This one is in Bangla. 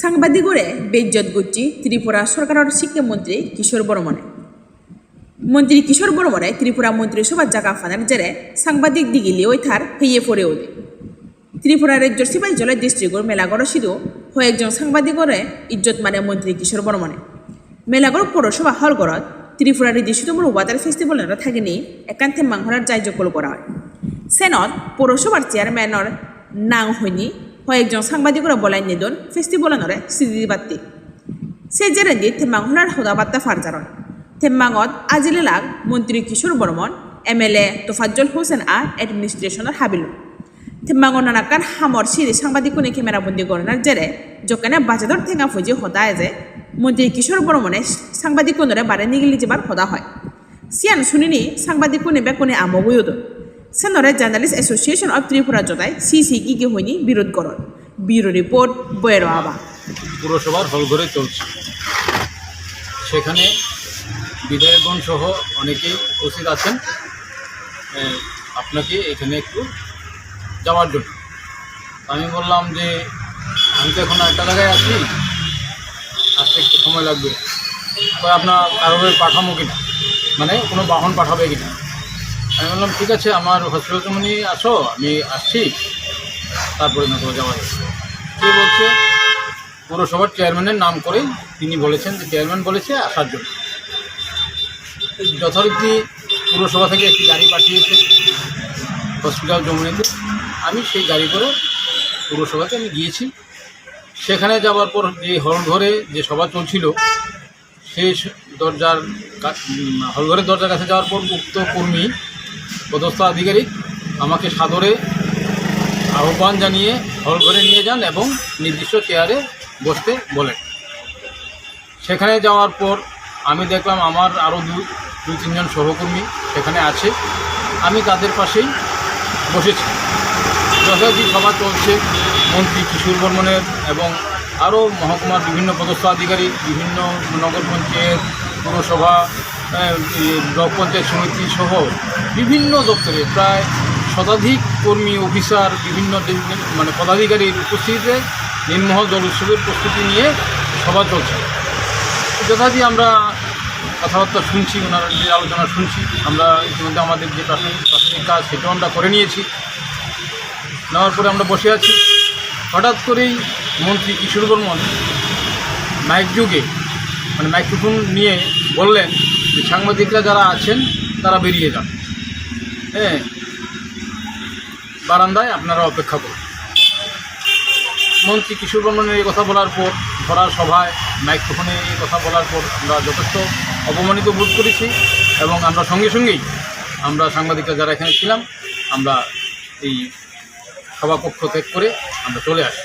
সাংবাদিকরে বেজ্জত গুচ্ছি ত্রিপুরা সরকারের শিক্ষামন্ত্রী কিশোর বর্মনে মন্ত্রী কিশোর বর্মনে ত্রিপুরা মন্ত্রিসভার জায়গা ফানার জেরে সাংবাদিক দিগিলি ওই থার হেয়ে পড়ে ওদে ত্রিপুরা রাজ্যের সিপাহীজলা ডিস্ট্রিক্টর মেলাগড় সিধু কয়েকজন সাংবাদিকরে ইজ্জত মানে মন্ত্রী কিশোর বর্মনে মেলাগড় পৌরসভা হলগড়ত ত্রিপুরা রিদিসুতমর ওয়াটার ফেস্টিভ্যাল থাকেনি একান্তে মাংহরার জায়জকল করা হয় সেনত পৌরসভার চেয়ারম্যানের নাং হয়নি কয়েকজন সাংবাদিকরা বলাই নিদন ফেস্টিভ্যালনরে স্মৃতিবার্তি সে জেরেন্দি থেমাংহনার হদাবার্তা ফারজারন থেমাঙত আজিলে লাগ মন্ত্রী কিশোর বর্মন MLA তোফাজ্জল হোসেন আর এডমিনিস্ট্রেশনের হাবিলু থেমাঙর নানাকান হামর সিরি সাংবাদিকনে ক্যামেরাবন্দি গণনার জেরে জকানে বাজাদর ঠেঙা ফুজি হদায় যে মন্ত্রী কিশোর বর্মনে সাংবাদিকনরে বারে নিগিলি যাবার হদা হয় সিয়ান শুনিনি সাংবাদিকনে বেকনে আমগুয়দ সেনরে জার্নালিস্ট অ্যাসোসিয়েশন অব ত্রিপুরা জতায় CCG হইনি বিরোধ করন ব্যুরো রিপোর্ট বয়েরো আবা পুরসভার হলঘরে চলছে সেখানে বিধায়কগণ সহ অনেকেই উপস্থিত আছেন আপনাকে এখানে একটু যাওয়ার জন্য আমি বললাম যে আমি তো এখন একটা জায়গায় আছি আসতে একটু সময় লাগবে তো আপনার কারোর পাঠাবো কিনা মানে কোনো বাহন পাঠাবে কিনা আমি বললাম ঠিক আছে আমার হসপিটাল তুমি আসো আমি আসছি তারপরে না তো যাওয়া যাবে কে বলছে পৌরসভার চেয়ারম্যানের নাম করে তিনি বলেছেন যে চেয়ারম্যান বলেছে আসার জন্য যথারীতি পুরসভা থেকে একটি গাড়ি পাঠিয়েছে হসপিটাল যমুনাতে আমি সেই গাড়ি করে পুরসভাতে আমি গিয়েছি সেখানে যাওয়ার পর যে হলঘরে যে সভা চলছিল সেই দরজার হলঘরের দরজার কাছে যাওয়ার পর উক্ত কর্মী পদস্থ আধিকারিক আমাকে সাদরে আহ্বান জানিয়ে হলঘরে নিয়ে যান এবং নির্দিষ্ট চেয়ারে বসতে বলেন সেখানে যাওয়ার পর আমি দেখলাম আমার আরও দুই তিনজন সহকর্মী সেখানে আছে আমি তাদের পাশেই বসেছি যথাযথ সভা চলছে মন্ত্রী কিশোর বর্মনের এবং আরও মহকুমার বিভিন্ন পদস্থ আধিকারিক বিভিন্ন নগর পঞ্চায়েত পুরসভা ব্লক পঞ্চায়েত সমিতি সহ বিভিন্ন দপ্তরে প্রায় শতাধিক কর্মী অফিসার বিভিন্ন মানে পদাধিকারীর উপস্থিতিতে নীলমহল জল উৎসবের প্রস্তুতি নিয়ে সভা চলছে যথাযথ আমরা কথাবার্তা শুনছি ওনার যে আলোচনা শুনছি আমরা ইতিমধ্যে আমাদের যে প্রাথমিক কাজ সেটাও আমরা করে নিয়েছি নেওয়ার পরে আমরা বসে আছি হঠাৎ করেই মন্ত্রী কিশোর বর্মন মাইক যুগে মানে মাইক্রোফোন নিয়ে বললেন যে সাংবাদিকরা যারা আছেন তারা বেরিয়ে যান হ্যাঁ বারান্দায় আপনারা অপেক্ষা করুন মন্ত্রী কিশোর বর্মনের এই কথা বলার পর ধরার সভায় মাইক্রোফোনে এই কথা বলার পর আমরা যথেষ্ট অপমানিত বোধ করেছি এবং আমরা সঙ্গে সঙ্গেই আমরা সাংবাদিকরা যারা এখানে ছিলাম আমরা এই সভাকক্ষ ত্যাগ করে আমরা চলে আসি